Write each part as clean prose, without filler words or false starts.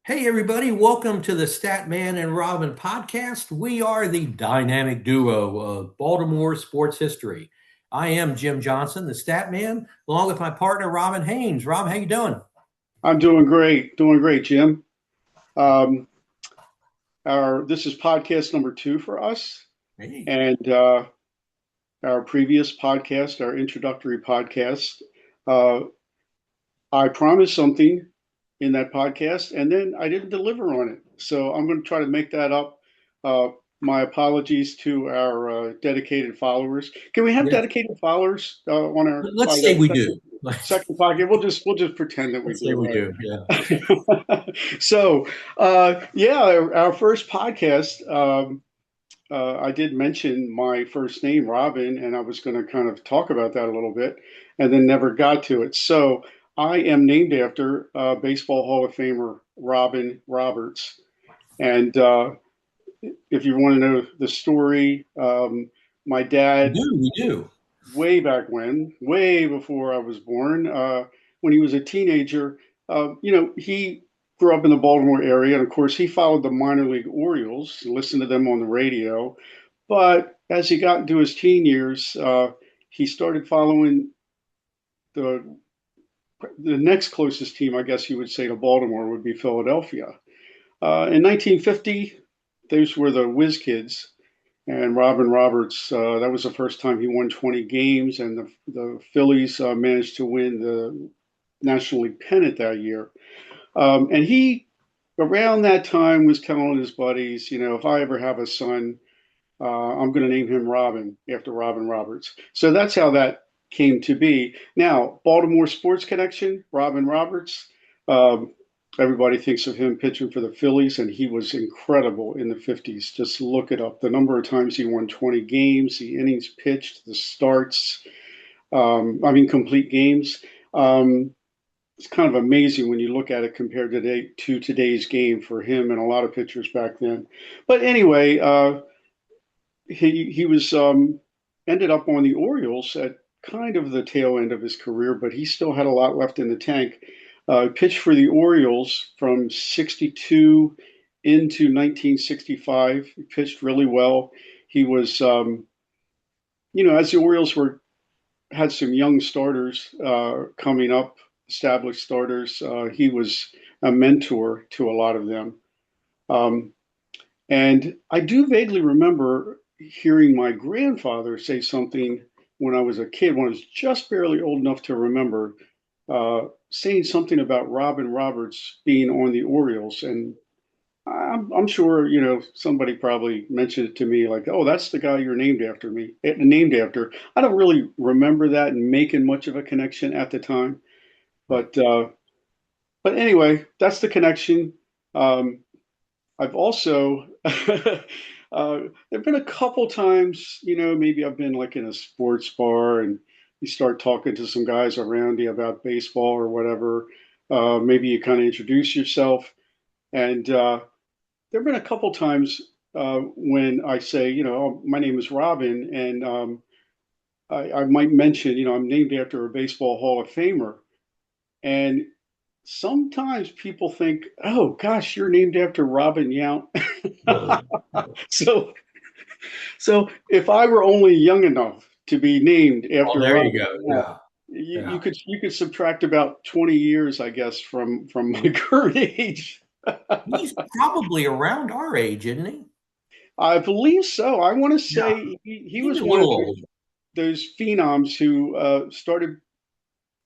Hey, everybody, welcome to the Statman and Robin podcast. We are the dynamic duo of Baltimore sports history. I am Jim Johnson, the Statman, along with my partner, Robin Haynes. Rob, how you doing? I'm doing great, Jim. Um, our This is podcast number two for us, Hey. and our previous podcast, our introductory podcast, uh, I promised something in that podcast, and then I didn't deliver on it. So I'm going to try to make that up. Uh, my apologies to our dedicated followers. Can we have Yeah, dedicated followers on our let's by say that we do. second podcast? We'll just pretend that we Let's say do, we right? do. Yeah. So, yeah, our first podcast, I did mention my first name, Robin, and I was going to kind of talk about that a little bit, and then never got to it. So, I am named after Baseball Hall of Famer Robin Roberts. And if you want to know the story, my We dad, do. We do. way back when, way before I was born, when he was a teenager, he grew up in the Baltimore area, and of course, he followed the minor league Orioles, listened to them on the radio. But as he got into his teen years, he started following the the next closest team, I guess you would say, to Baltimore would be Philadelphia. In 1950, those were the Whiz Kids, and Robin Roberts, that was the first time he won 20 games, and the Phillies managed to win the National League pennant that year. And he, around that time, was telling his buddies, if I ever have a son, I'm going to name him Robin after Robin Roberts. So that's how that came to be. Now, Baltimore sports connection, Robin Roberts. Um, Everybody thinks of him pitching for the Phillies, and he was incredible in the 50s. Just look it up. The number of times he won 20 games, the innings pitched, the starts, complete games. It's kind of amazing when you look at it compared to today's game for him and a lot of pitchers back then. But anyway, he was ended up on the Orioles at kind of the tail end of his career, but he still had a lot left in the tank. Pitched for the Orioles from 62 into 1965. He pitched really well. He was, as the Orioles were had some young starters coming up, established starters. He was a mentor to a lot of them. Um, and I do vaguely remember hearing my grandfather say something when I was a kid, when I was just barely old enough to remember, saying something about Robin Roberts being on the Orioles. And I'm sure, somebody probably mentioned it to me like, oh, that's the guy you're named after. I don't really remember that and making much of a connection at the time. Right. But anyway, that's the connection. Um, I've also there've been a couple times, maybe I've been like in a sports bar and you start talking to some guys around you about baseball or whatever. Maybe you kind of introduce yourself, and there've been a couple times when I say, "Oh, my name is Robin," and I might mention, I'm named after a baseball Hall of Famer, and sometimes people think, "Oh gosh, you're named after Robin Yount." So, so if I were only young enough to be named Oh, after there you Robin go. Yount, Yeah. you, Yeah. you could subtract about 20 years, I guess, from my current age. He's probably around our age, isn't he? I believe so. I want to Yeah. say he Maybe was a one of little old. those phenoms who started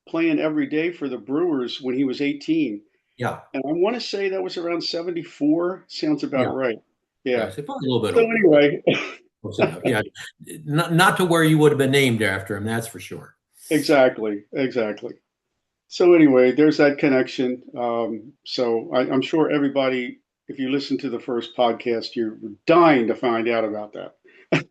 playing every day for the Brewers when he was 18. Yeah. And I want to say that was around 74. Sounds about Yeah. right. Yeah. Yeah. So probably a little bit So older. anyway, Close enough. Yeah. Not to where you would have been named after him, that's for sure. exactly. So anyway, there's that connection. So I'm sure everybody, if you listen to the first podcast, you're dying to find out about that.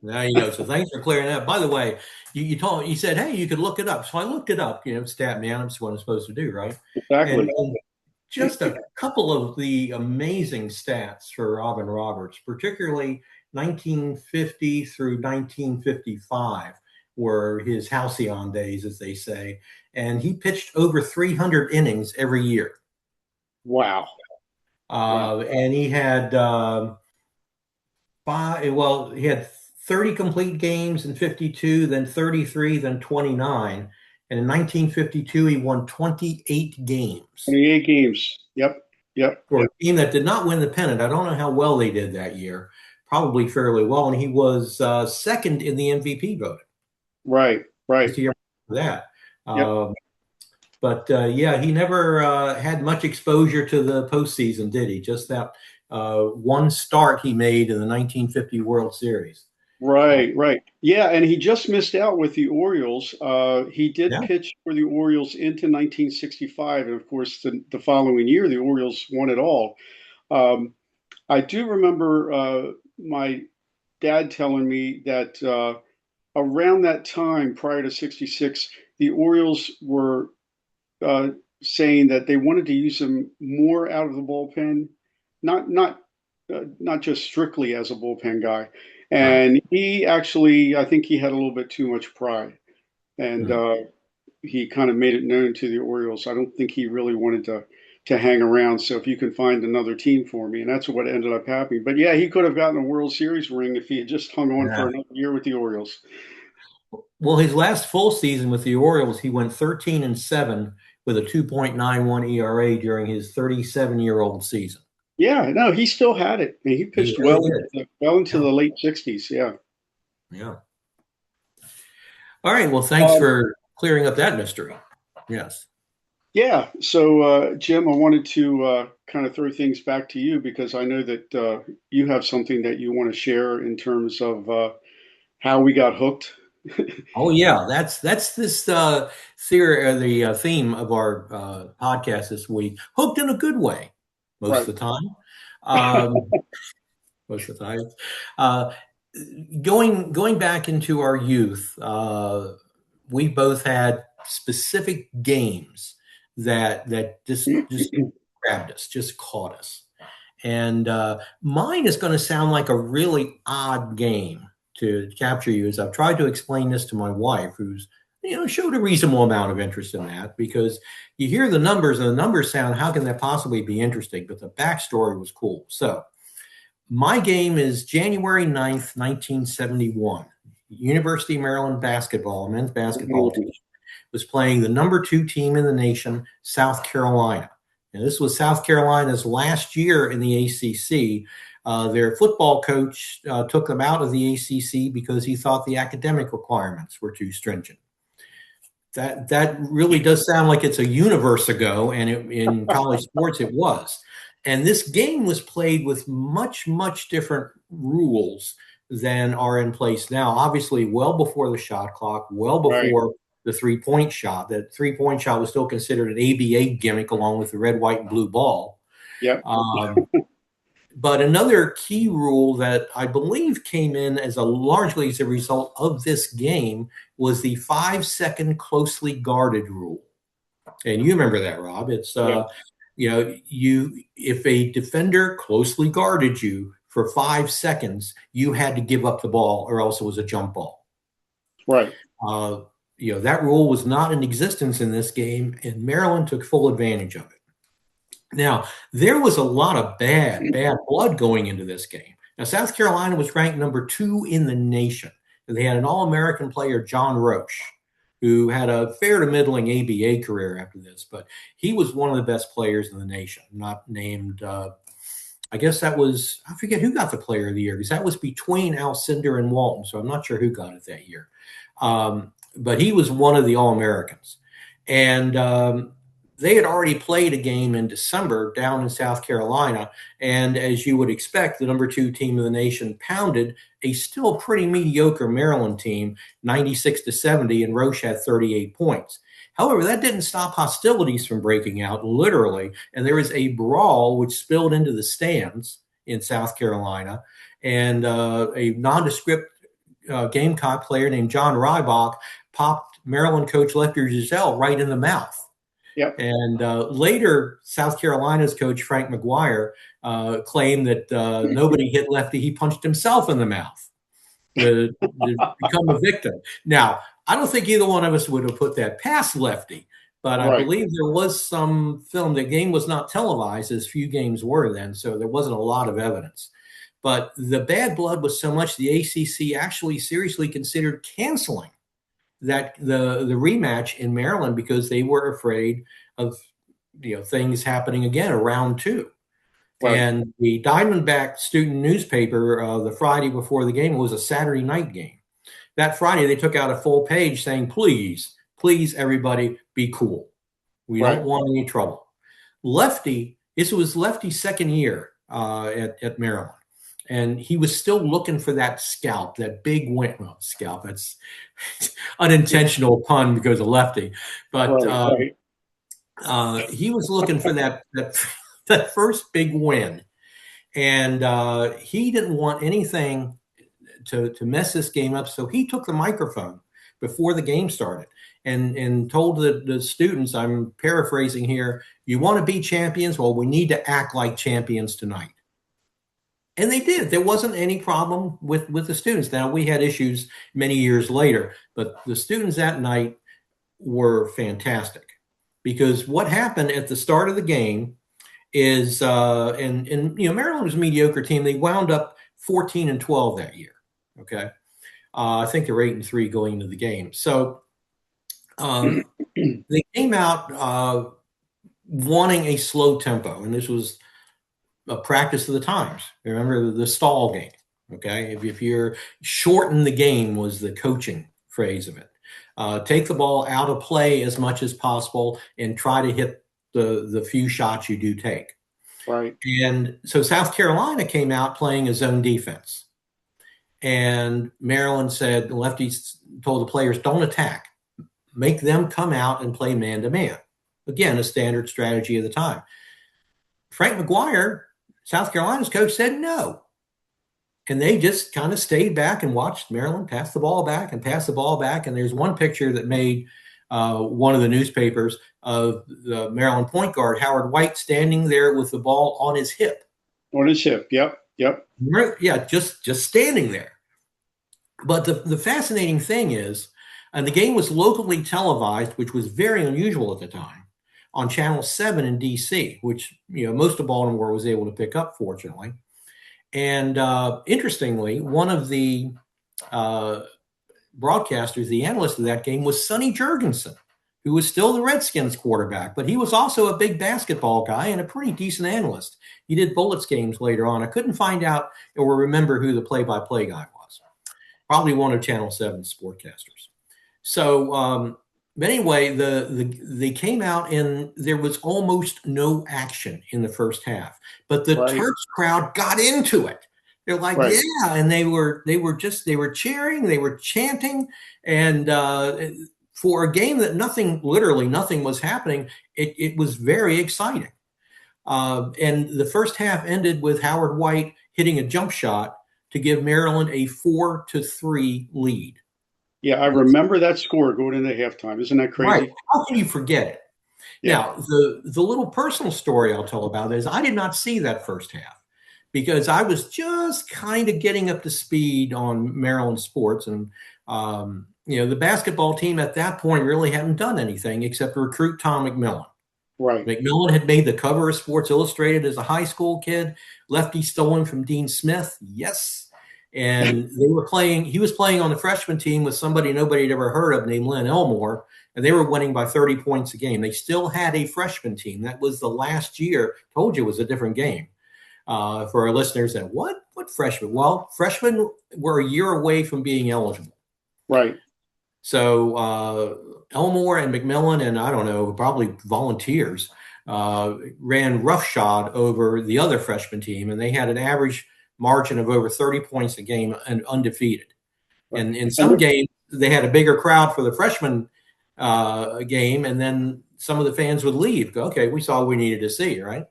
Now you know. So thanks for clearing that. By the way, you said, hey, you could look it up. So I looked it up. Stat man, that's what I'm supposed to do, right? And, Exactly. and just a couple of the amazing stats for Robin Roberts, particularly 1950 through 1955 were his halcyon days, as they say. And he pitched over 300 innings every year. Wow. Wow. And he had he had 30 complete games in 52, then 33, then 29. And in 1952, he won 28 games 28 games. Yep. Yep. for a team that did not win the pennant. I don't know how well they did that year. Probably fairly well. And he was second in the MVP voting. Right. Just Right. a year after that. Yep. Um, but yeah, he never had much exposure to the postseason, did he? Just that one start he made in the 1950 World Series. Uh, Right. Right. Yeah. And he just missed out with the Orioles. He did yeah, pitch for the Orioles into 1965. And of course, the following year, the Orioles won it all. Um, I do remember my dad telling me that around that time, prior to '66, the Orioles were uh, saying that they wanted to use him more out of the bullpen, not just strictly as a bullpen guy. right. And he actually, I think he had a little bit too much pride, and Hmm. he kind of made it known to the Orioles. I don't think he really wanted to hang around. So if you can find another team for me, and that's what ended up happening. But yeah, he could have gotten a World Series ring if he had just hung on for Yeah. another year with the Orioles. Well, his last full season with the Orioles, he went 13-7 with a 2.91 ERA during his 37-year-old season. Yeah, no, he still had it. I mean, he He pitched really did. well into Yeah. the late '60s. Yeah. Yeah. All right. Well, thanks Um, for clearing up that mystery. Yes. yeah. So, Jim, I wanted to kind of throw things back to you because I know that you have something that you want to share in terms of how we got hooked. Oh yeah, that's this theory or the theme of our podcast this week. Hooked in a good way, most Right. of the time. Um, most of the time, uh, going back into our youth, we both had specific games that just grabbed us, just caught us. And mine is going to sound like a really odd game to capture you, as I've tried to explain this to my wife, who's showed a reasonable amount of interest in that, because you hear the numbers and the numbers sound, how can that possibly be interesting? But the backstory was cool. So my game is January 9th, 1971. University of Maryland basketball, men's basketball team was playing the number two team in the nation, South Carolina. And this was South Carolina's last year in the ACC. Their football coach took them out of the ACC because he thought the academic requirements were too stringent. That really does sound like it's a universe ago, and in college sports it was. And this game was played with much different rules than are in place now. Obviously, well before the shot clock, well Right. before the 3-point shot. That 3-point shot was still considered an ABA gimmick along with the red, white, and blue ball. Yep. Um, but another key rule that I believe came in as largely as a result of this game was the 5-second closely guarded rule. And you remember that, Rob? It's Yeah. you if a defender closely guarded you for 5 seconds, you had to give up the ball, or else it was a jump ball. Right. Uh, that rule was not in existence in this game, and Maryland took full advantage of it. Now, there was a lot of bad blood going into this game. Now, South Carolina was ranked number 2 in the nation. And they had an All-American player, John Roche, who had a fair to middling ABA career after this, but he was one of the best players in the nation, not named, I guess that was, I forget who got the player of the year, because that was between Alcindor and Walton, so I'm not sure who got it that year. But he was one of the All-Americans. And they had already played a game in December down in South Carolina. And as you would expect, the number 2 team of the nation pounded a still pretty mediocre Maryland team, 96-70, and Roche had 38 points. However, that didn't stop hostilities from breaking out, literally. And there was a brawl which spilled into the stands in South Carolina. And a nondescript Gamecock player named John Rybach popped Maryland coach Lefty Giselle right in the mouth. Yep. And later, South Carolina's coach, Frank McGuire, claimed that nobody hit Lefty. He punched himself in the mouth to become a victim. Now, I don't think either one of us would have put that past Lefty, but I Right. believe there was some film. The game was not televised, as few games were then, so there wasn't a lot of evidence. But the bad blood was so much the ACC actually seriously considered canceling that the rematch in Maryland because they were afraid of things happening again around two. Right. And the Diamondback student newspaper, the Friday before the game, was a Saturday night game. That Friday, they took out a full page saying, please, please, everybody, be cool. We don't Right. want any trouble. Lefty, this was Lefty's second year at Maryland. And he was still looking for that scalp, that big win. Well, scalp, that's unintentional pun because of Lefty. But Right. Right. he was looking for that first big win. And he didn't want anything to mess this game up. So he took the microphone before the game started and told the students, I'm paraphrasing here, you want to be champions? Well, we need to act like champions tonight. And they did. There wasn't any problem with the students. Now, we had issues many years later, but the students that night were fantastic because what happened at the start of the game is, and Maryland was a mediocre team. They wound up 14-12 that year. Okay. I think they're 8-3 going into the game. So they came out wanting a slow tempo, and this was a practice of the times. Remember the stall game. Okay, if you're shorten the game was the coaching phrase of it. Take the ball out of play as much as possible and try to hit the few shots you do take. Right. And so South Carolina came out playing a zone defense. And Maryland said, the lefties told the players, don't attack. Make them come out and play man to man. Again, a standard strategy of the time. Frank McGuire, South Carolina's coach, said no. And they just kind of stayed back and watched Maryland pass the ball back and pass the ball back. And there's one picture that made one of the newspapers of the Maryland point guard, Howard White, standing there with the ball on his hip. On his hip. Yep. Yep. Yeah, just standing there. But the fascinating thing is, and the game was locally televised, which was very unusual at the time, on Channel 7 in D.C., which most of Baltimore was able to pick up, fortunately. And interestingly, one of the broadcasters, the analyst of that game, was Sonny Jurgensen, who was still the Redskins quarterback, but he was also a big basketball guy and a pretty decent analyst. He did Bullets games later on. I couldn't find out or remember who the play-by-play guy was. Probably one of Channel 7's sportcasters. So, but anyway, they came out and there was almost no action in the first half, but the Right. Terps crowd got into it. They're like, Right. yeah, and they were cheering, they were chanting, and for a game that literally nothing was happening, it was very exciting. And the first half ended with Howard White hitting a jump shot to give Maryland a 4-3 lead. Yeah, I remember that score going into halftime. Isn't that Right. crazy? How can you forget it? Yeah. Now, the little personal story I'll tell about is I did not see that first half because I was just kind of getting up to speed on Maryland sports. And, the basketball team at that point really hadn't done anything except recruit Tom McMillan. Right. McMillan had made the cover of Sports Illustrated as a high school kid. Lefty stolen from Dean Smith. Yes. And he was playing on the freshman team with somebody nobody had ever heard of named Lynn Elmore, and they were winning by 30 points a game. They still had a freshman team. That was the last year. Told you it was a different game. For our listeners that, what freshmen? Well, freshmen were a year away from being eligible. Right. So Elmore and McMillan and I don't know, probably volunteers ran roughshod over the other freshman team, and they had an average margin of over 30 points a game and undefeated. Right. And in some games, they had a bigger crowd for the freshman game, and then some of the fans would leave. Go, okay, we saw what we needed to see, right?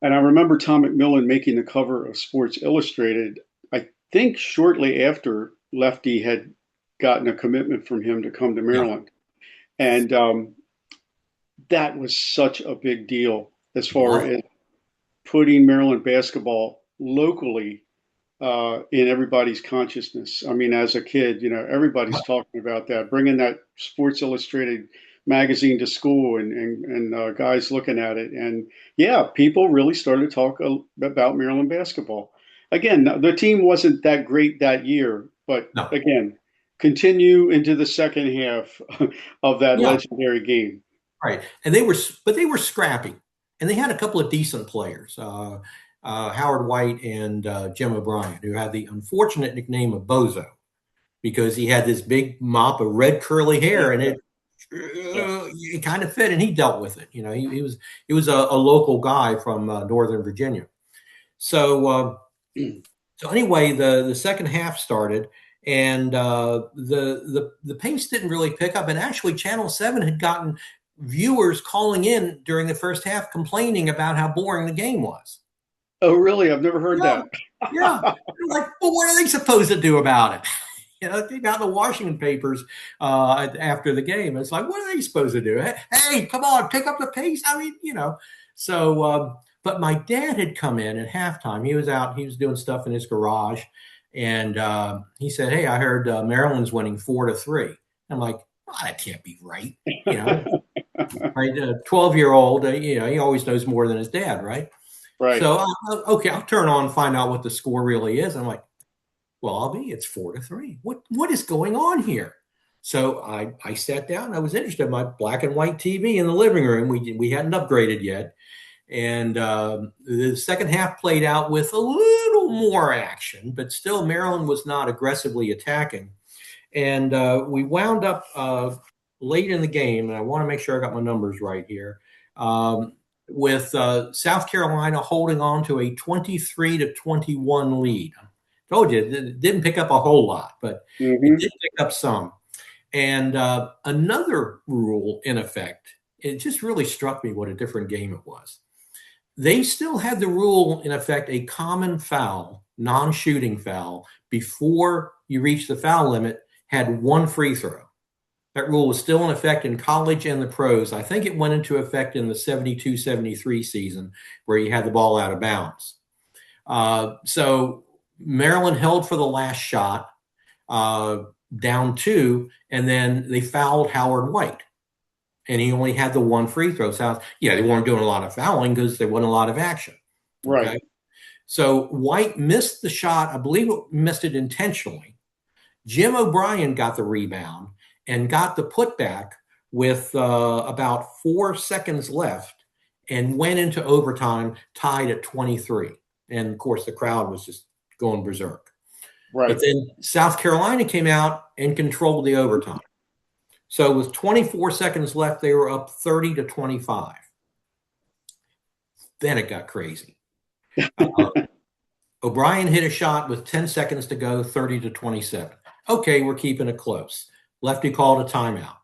And I remember Tom McMillan making the cover of Sports Illustrated, I think shortly after Lefty had gotten a commitment from him to come to Yeah. Maryland. And that was such a big deal as far Love as putting Maryland basketball locally in everybody's consciousness. I mean, as a kid, everybody's it. talking about that, bringing that Sports Illustrated magazine to school and guys looking at it. And yeah, people really started to talk about Maryland basketball. Again, the team wasn't that great that year, but No. again, continue into the second half of that Yeah. legendary game. Right. But they were scrappy, and they had a couple of decent players, Howard White and Jim O'Brien, who had the unfortunate nickname of Bozo because he had this big mop of red curly hair, and Yeah. it kind of fit, and he dealt with it. He was a local guy from Northern Virginia. So so anyway, the second half started, and the pace didn't really pick up. And actually, Channel 7 had gotten viewers calling in during the first half complaining about how boring the game was. Oh, really? I've never heard Yeah, that. yeah. They're like, well, what are they supposed to do about it? They got the Washington papers after the game. It's like, what are they supposed to do? Hey, come on, pick up the pace. I mean, So, but my dad had come in at halftime. He was out. He was doing stuff in his garage, and he said, "Hey, I heard Maryland's winning 4-3." I'm like, oh, that can't be right. You know, right? 12-year-old. He always knows more than his dad, right? Right. So, okay, I'll turn on and find out what the score really is. I'm like, well, it's 4-3. What is going on here? So I sat down. I was interested in my black and white TV in the living room. We hadn't upgraded yet, and the second half played out with a little more action, but still Maryland was not aggressively attacking. And we wound up late in the game, and I want to make sure I got my numbers right here. With South Carolina holding on to a 23-21 lead. Told you, it didn't pick up a whole lot, but it Hmm. did pick up some. And another rule in effect, it just really struck me what a different game it was. They still had the rule in effect, a common foul, non-shooting foul, before you reach the foul limit, had one free throw. That rule was still in effect in college and the pros. I think it went into effect in the 72-73 season where you had the ball out of bounds. So Maryland held for the last shot, down two, and then they fouled Howard White. And he only had the one free throw. So, yeah, they weren't doing a lot of fouling because there wasn't a lot of action. Right. Okay. So White missed the shot. I believe it missed it intentionally. Jim O'Brien got the rebound and got the putback with about 4 seconds left and went into overtime tied at 23. And of course, the crowd was just going berserk. But Right. then South Carolina came out and controlled the overtime. So with 24 seconds left, they were up 30-25. Then it got crazy. O'Brien hit a shot with 10 seconds to go, 30-27. Okay, we're keeping it close. Lefty called a timeout.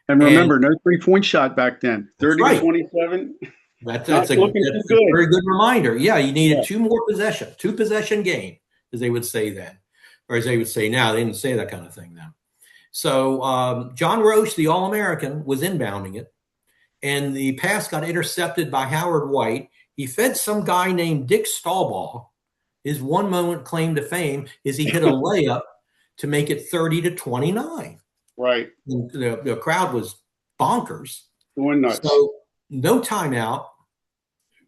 And And remember, no 3-point shot back then. that's 30 to right. 27. That's Not looking too a good. very good reminder. Yeah, you needed Yeah. two possession game, as they would say then, or as they would say now. They didn't say that kind of thing then. So John Roche, the All-American, was inbounding it, and the pass got intercepted by Howard White. He fed some guy named Dick Stahlbaugh. His one moment claim to fame is he hit a layup to make it 30-29. Right. The crowd was bonkers. Going nuts. So no timeout.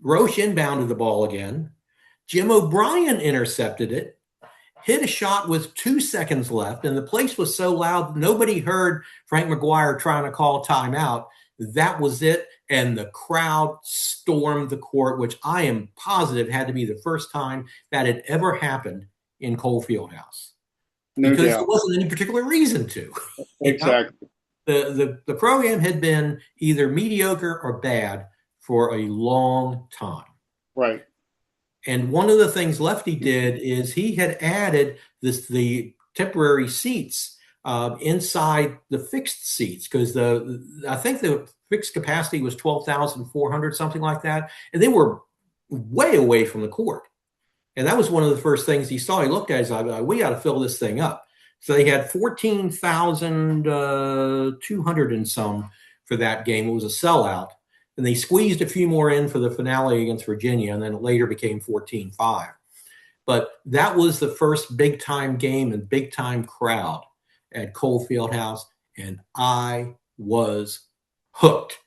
Roche inbounded the ball again. Jim O'Brien intercepted it, hit a shot with 2 seconds left, and the place was so loud nobody heard Frank McGuire trying to call timeout. That was it, and the crowd stormed the court, which I am positive had to be the first time that had ever happened in Cole Fieldhouse No because there doubt. wasn't any particular reason to. You know? Exactly. The program had been either mediocre or bad for a long time. Right. And one of the things Lefty did is he had added the temporary seats inside the fixed seats because I think the fixed capacity was 12,400, something like that, and they were way away from the court. And that was one of the first things he saw. He looked at it, he's like, we got to fill this thing up. So they had 14,200 and some for that game. It was a sellout. And they squeezed a few more in for the finale against Virginia, and then it later became 14-5. But that was the first big-time game and big-time crowd at Cole Fieldhouse, and I was hooked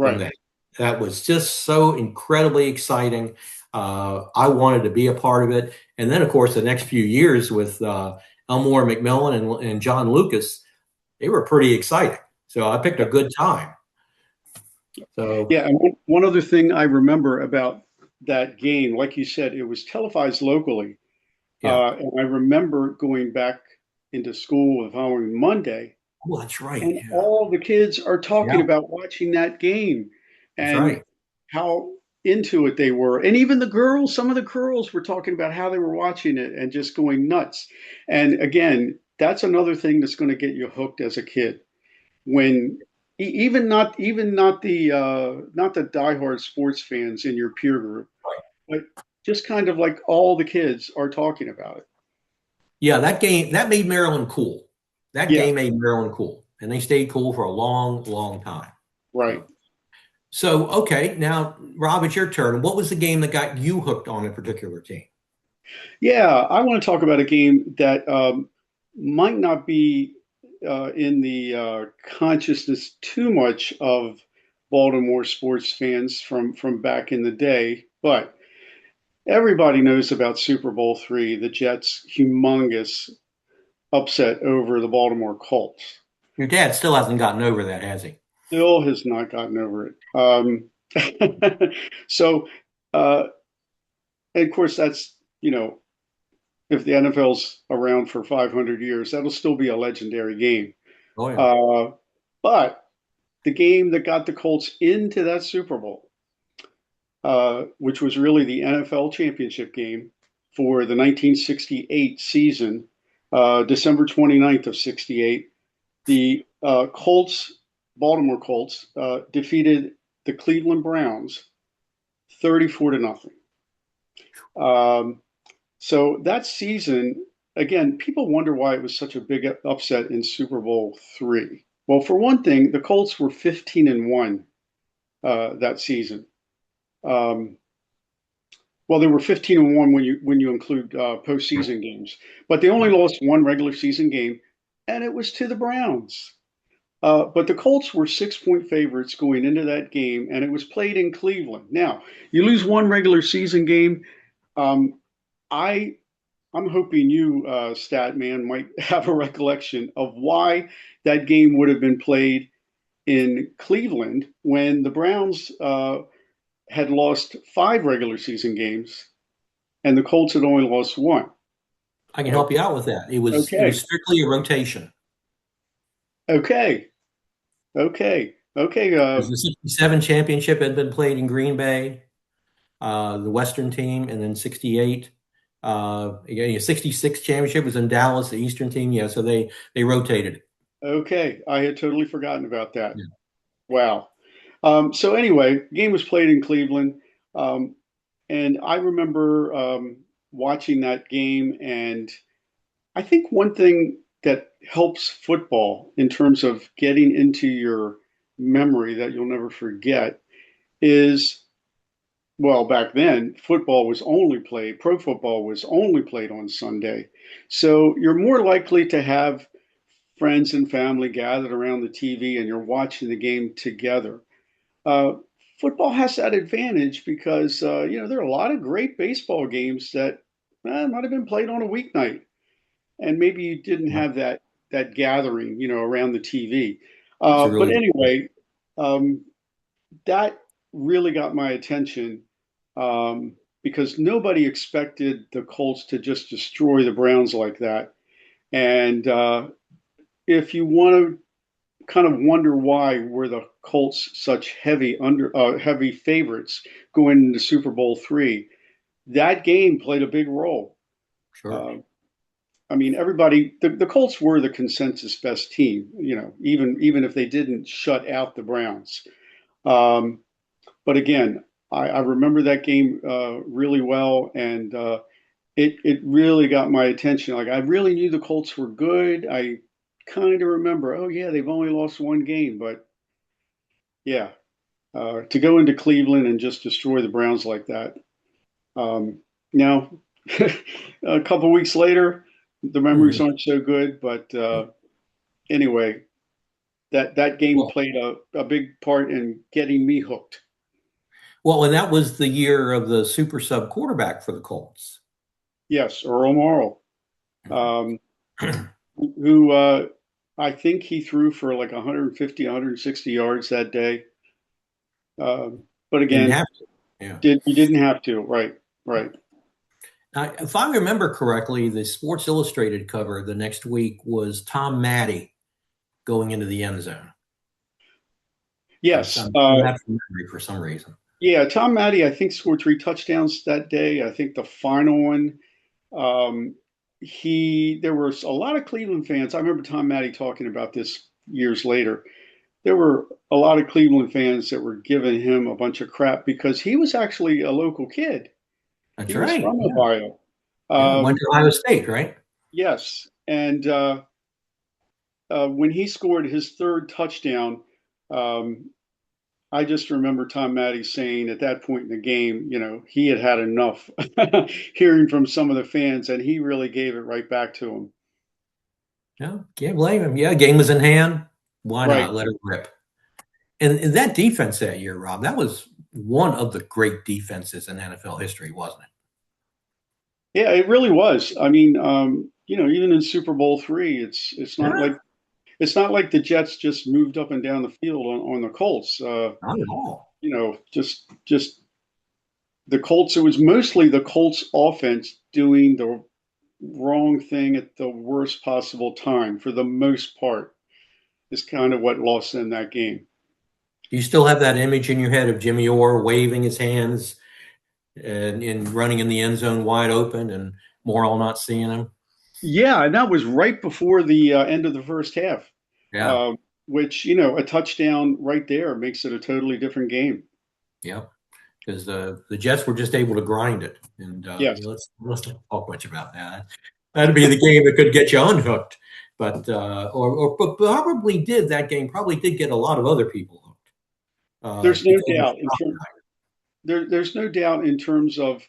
from Right. that. That was just so incredibly exciting. I wanted to be a part of it. And then, of course, the next few years with Elmore McMillan and John Lucas, they were pretty exciting. So I picked a good time. So, Yeah, and one other thing I remember about that game, like you said, it was televised locally. yeah. And I remember going back into school the following Monday, Oh, that's right. and Yeah. all the kids are talking Yeah, about watching that game that's and right. how into it they were. And even the girls, some of the girls were talking about how they were watching it and just going nuts. And again, that's another thing that's going to get you hooked as a kid. When even not the diehard sports fans in your peer group, but just kind of like all the kids are talking about it. Yeah, that game that made Maryland cool. That Yeah, game made Maryland cool, and they stayed cool for a long, long time. right. So, okay, now Rob, it's your turn. What was the game that got you hooked on a particular team? Yeah, I want to talk about a game that might not be in the consciousness too much of Baltimore sports fans from back in the day, but everybody knows about Super Bowl III, the Jets' humongous upset over the Baltimore Colts. Your dad still hasn't gotten over that, has he? Still has not gotten over it. So, uh, and of course, that's, if the NFL's around for 500 years, that'll still be a legendary game. Oh yeah. Uh, but the game that got the Colts into that Super Bowl, which was really the NFL championship game for the 1968 season, December 29th of 68, the Baltimore Colts, defeated the Cleveland Browns 34 to nothing. Um, so that season, again, people wonder why it was such a big upset in Super Bowl III. Well, for one thing, the Colts were 15-1 that season. Um, well, they were 15-1 when you include postseason games, but they only lost one regular season game, and it was to the Browns. But the Colts were 6-point favorites going into that game, and it was played in Cleveland. Now, you lose one regular season game. Um, I I'm hoping you, Statman, might have a recollection of why that game would have been played in Cleveland when the Browns had lost five regular season games and the Colts had only lost one. I can help you Okay, out with that. It was okay, strictly a rotation. okay, okay. Because the '67 championship had been played in Green Bay, the Western team, and then '68. '66 championship was in Dallas, the Eastern team. Yeah, so they rotated it. Okay. I had totally forgotten about that. Yeah. Wow. So anyway, game was played in Cleveland. Um, and I remember watching that game, and I think one thing that helps football in terms of getting into your memory that you'll never forget is, well, back then, pro football was only played on Sunday. So you're more likely to have friends and family gathered around the TV and you're watching the game together. Uh, Football has that advantage because, there are a lot of great baseball games that might have been played on a weeknight and maybe you didn't Yeah. have that gathering, around the TV. That's a But really good point. anyway, um, that really got my attention because nobody expected the Colts to just destroy the Browns like that. And if you want to kind of wonder why were the Colts such heavy favorites going into Super Bowl III, that game played a big role. Sure. Uh, I mean, the Colts were the consensus best team, even if they didn't shut out the Browns. Um, but again, I remember that game really well, and it really got my attention. Like I really knew the Colts were good. I kind of remember, oh yeah, they've only lost one game, but yeah, to go into Cleveland and just destroy the Browns like that. Now, a couple weeks later, the memories Mhm. aren't so good, but anyway, that game Well, played a big part in getting me hooked. and that was the year of the super sub quarterback for the Colts. Yes, Earl Morrall, um, who I think he threw for like 150, 160 yards that day. But Didn't again, have to. Yeah. he didn't have to. Right, right. If I remember correctly, the Sports Illustrated cover the next week was Tom Maddie going into the end zone. Yes. I'm not familiar for some reason. Yeah, Tom Maddie, I think, scored 3 touchdowns that day. I think the final one, um, there was a lot of Cleveland fans. I remember Tom Maddie talking about this years later. There were a lot of Cleveland fans that were giving him a bunch of crap because he was actually a local kid. That's He was right. from Yeah. Ohio. Yeah. Went to Ohio State, right? Yes, and when he scored his third touchdown, um, I just remember Tom Maddie saying at that point in the game, he had had enough hearing from some of the fans, and he really gave it right back to him. Yeah. Can't blame him. Yeah. Game was in hand. Why Right. not let it rip? And that defense that year, Rob, that was one of the great defenses in NFL history, wasn't it? Yeah, it really was. I mean, even in Super Bowl III, Yeah. it's not like the Jets just moved up and down the field on the Colts. Not at all. Just the Colts. It was mostly the Colts offense doing the wrong thing at the worst possible time for the most part is kind of what lost in that game. Do you still have that image in your head of Jimmy Orr waving his hands and running in the end zone wide open and Morrill not seeing him? Yeah, and that was right before the end of the first half, Yeah. uh, which, a touchdown right there makes it a totally different game. Yeah. Because the Jets were just able to grind it. And Yes. let's not talk much about that. That'd be the game that could get you unhooked. But but probably did that game probably did get a lot of other people hooked. There's no Because doubt there's no doubt in terms of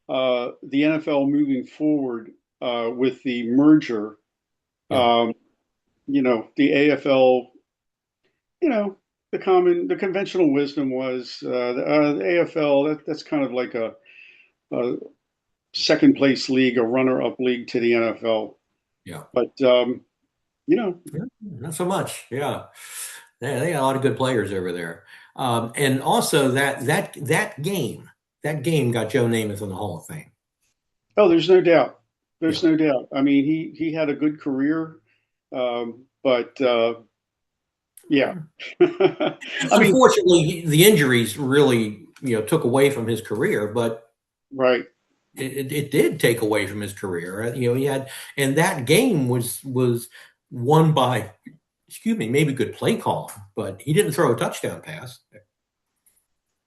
the NFL moving forward with the merger. yeah. Um, the AFL, the conventional wisdom was the AFL. That's kind of like a second place league, a runner up league to the NFL. Yeah. But Yeah, not so much. Yeah. They got a lot of good players over there. And also that game got Joe Namath in the Hall of Fame. oh, there's no doubt. There's Yeah. no doubt. I mean, he had a good career, but yeah. I mean, Unfortunately, the injuries really, took away from his career, but right. it did take away from his career. He had, and that game was won by, excuse me, maybe good play calling, but he didn't throw a touchdown pass.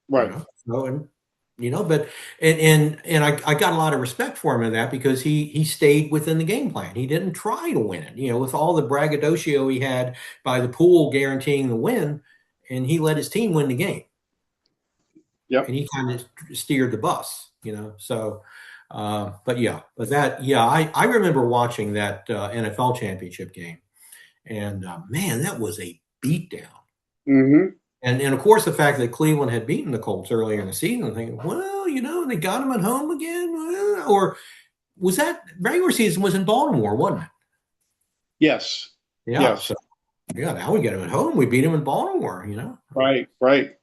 Right. So, but I got a lot of respect for him in that because he stayed within the game plan. He didn't try to win it, with all the braggadocio he had by the pool guaranteeing the win, and he let his team win the game. Yep. And he kind of steered the bus, So, I remember watching that NFL championship game, and man, that was a beatdown. Hmm. And of course, the fact that Cleveland had beaten the Colts earlier in the season, I'm thinking, well, they got them at home again, or was that regular season was in Baltimore, wasn't it? Yes. Yeah. Yes. So yeah, now we get them at home. We beat them in Baltimore. Right. Right.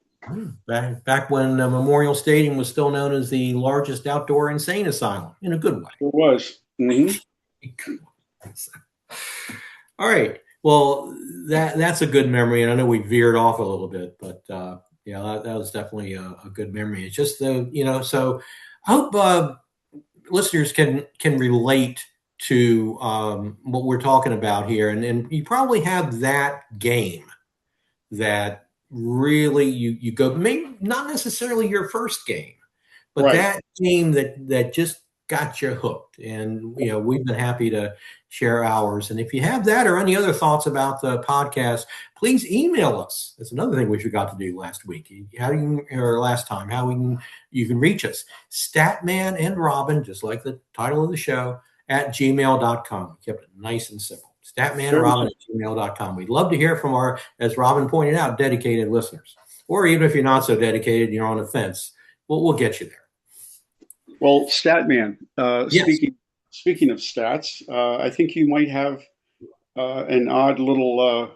Back when Memorial Stadium was still known as the largest outdoor insane asylum in a good way. It was. Hmm. All right. Well, that's a good memory, and I know we veered off a little bit, but that was definitely a good memory. It's just so I hope listeners can relate to what we're talking about here, and you probably have that game that really you go, maybe not necessarily your first game, but Right. that game that just got you hooked. And we've been happy to share ours. And if you have that or any other thoughts about the podcast, please email us. That's another thing we forgot to do last week. Last time, you can reach us. Statman and Robin, just like the title of the show, @gmail.com. Kept it nice and simple. Very statmanandrobin@gmail.com. We'd love to hear from our, as Robin pointed out, dedicated listeners. Or even if you're not so dedicated and you're on the fence, we'll get you there. well, Statman. Yes. Speaking of stats, I think you might have an odd little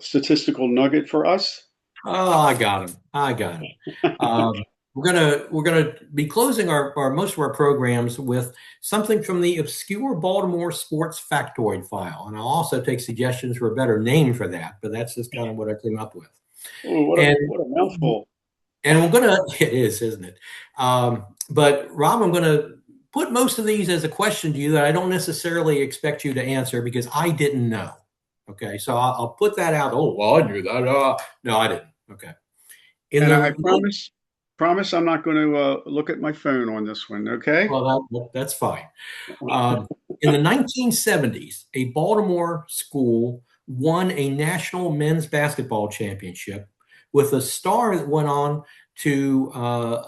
statistical nugget for us. Oh, I got him. I got him. We're gonna be closing our most of our programs with something from the obscure Baltimore sports factoid file, and I'll also take suggestions for a better name for that. But that's just kind of what I came up with. Oh, And what a mouthful! we're gonna it is, isn't it? But Rob, I'm gonna put most of these as a question to you that I don't necessarily expect you to answer because I didn't know. Okay, so I'll put that out. Oh, well, I knew that. No, I didn't. Okay. In And the I promise I'm not going to look at my phone on this one. Okay. Well, that's fine. In the 1970s, a Baltimore school won a national men's basketball championship with a star that went on to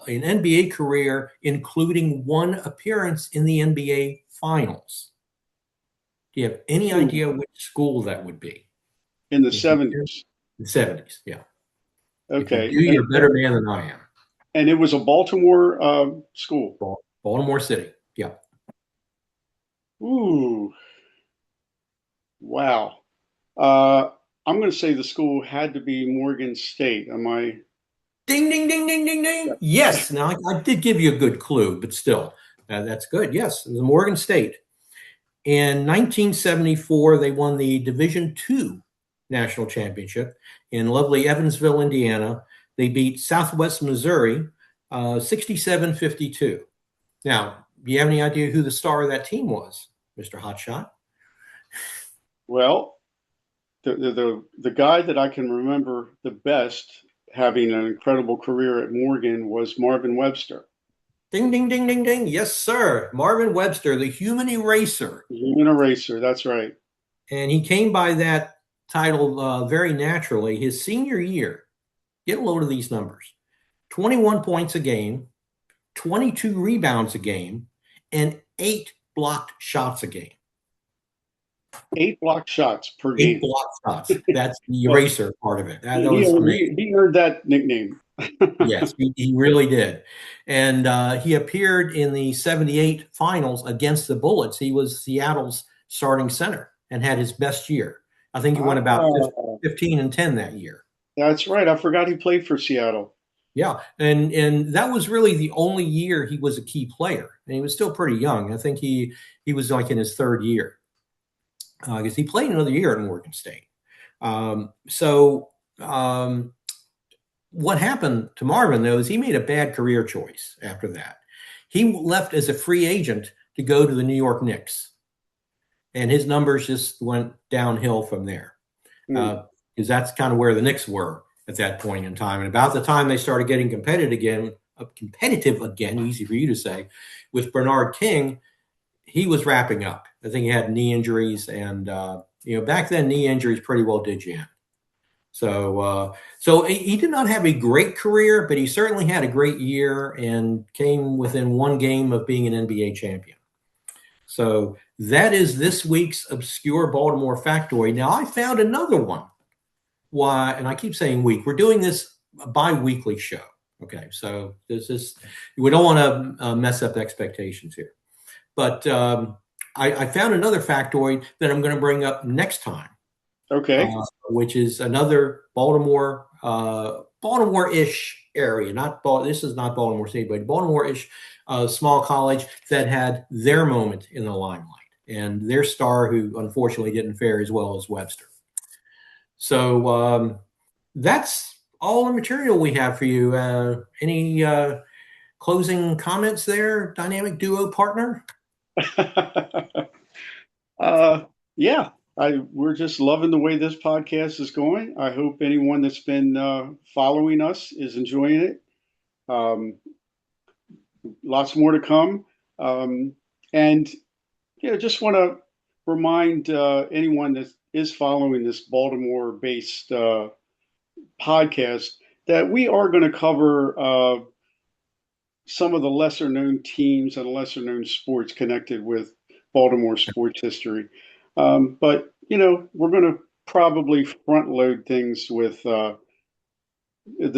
an NBA career, including one appearance in the NBA Finals. Do you have any Ooh, idea which school that would be? in the If you '70s. The 70s, yeah. If you Okay, do, you're a better man than I am. and it was a Baltimore school. Baltimore City, yeah. Ooh, wow. Uh, I'm going to say the school had to be Morgan State. Am I? Ding, ding, ding, ding, ding, ding. Yes. Now, I did give you a good clue, but still, that's good. Yes, it was Morgan State. In 1974, they won the Division II national championship in lovely Evansville, Indiana. They beat Southwest Missouri 67-52. Now, do you have any idea who the star of that team was, Mr. Hotshot? Well, the guy that I can remember the best having an incredible career at Morgan was Marvin Webster. Ding, ding, ding, ding, ding. Yes, sir. Marvin Webster, the human eraser. Human eraser. That's right. And he came by that title very naturally. His senior year, get a load of these numbers: 21 points a game, 22 rebounds a game, and 8 blocked shots a game. 8 block shots per Eight game. blocked shots. That's the Well, eraser part of it. That he, was earned, amazing. he earned that nickname. Yes, he really did. And he appeared in the 78 finals against the Bullets. He was Seattle's starting center and had his best year. I think he went about Ah, 15-10 that year. that's right. I forgot he played for Seattle. Yeah, and that was really the only year he was a key player, and he was still pretty young. I think he was like in his third year because he played another year at Morgan State. So what happened to Marvin though is he made a bad career choice after that. He left as a free agent to go to the New York Knicks, and his numbers just went downhill from there Hmm. because that's kind of where the Knicks were at that point in time. And about the time they started getting competitive again, easy for you to say, with Bernard King, he was wrapping up. I think he had knee injuries, and back then knee injuries pretty well did you in. So he did not have a great career, but he certainly had a great year and came within one game of being an NBA champion. So that is this week's obscure Baltimore factoid. Now I found another one. Why? And I keep saying week. We're doing this a bi-weekly show. Okay, so this is we don't want to mess up expectations here. But I found another factoid that I'm going to bring up next time, Okay. which is another Baltimore-ish area. This is not Baltimore City, but Baltimore-ish small college that had their moment in the limelight and their star, who unfortunately didn't fare as well as Webster. So that's all the material we have for you. Any closing comments there, dynamic duo partner? uh, yeah, we're just loving the way this podcast is going. I hope anyone that's been following us is enjoying it. Um, Lots more to come. And just want to remind anyone that is following this Baltimore-based podcast that we are going to cover some of the lesser known teams and lesser known sports connected with Baltimore sports history. But we're going to probably front load things with the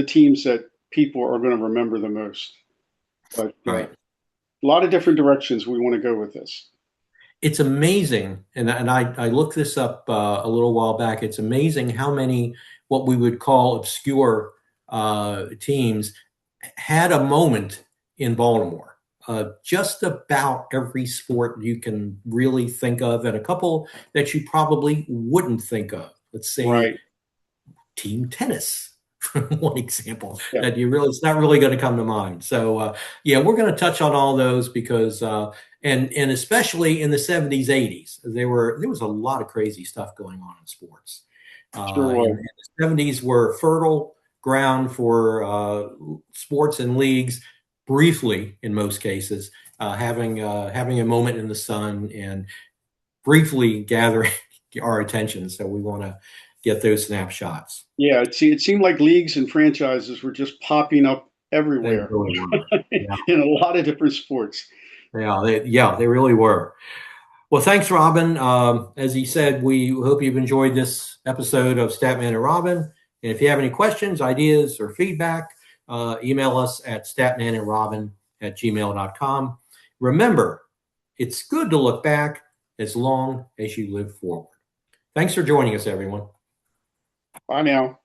teams that people are going to remember the most. But Right. a lot of different directions we want to go with this. It's amazing, and I looked this up a little while back. It's amazing how many what we would call obscure teams had a moment in Baltimore. Just about every sport you can really think of, and a couple that you probably wouldn't think of. Let's say Right. team tennis, one example Yeah. that it's not really going to come to mind. So yeah, we're going to touch on all those because and especially in the 70s, 80s, there was a lot of crazy stuff going on in sports. Sure In was. the 70s were fertile ground for sports and leagues, briefly in most cases, having a moment in the sun and briefly gathering our attention. So we want to get those snapshots. Yeah. It seemed like leagues and franchises were just popping up They everywhere really were. Yeah, in a lot of different sports. they really were. Well, thanks, Robin. As he said, we hope you've enjoyed this episode of Statman and Robin. And if you have any questions, ideas, or feedback, email us at statmanandrobin@gmail.com. Remember, it's good to look back as long as you live forward. Thanks for joining us, everyone. Bye now.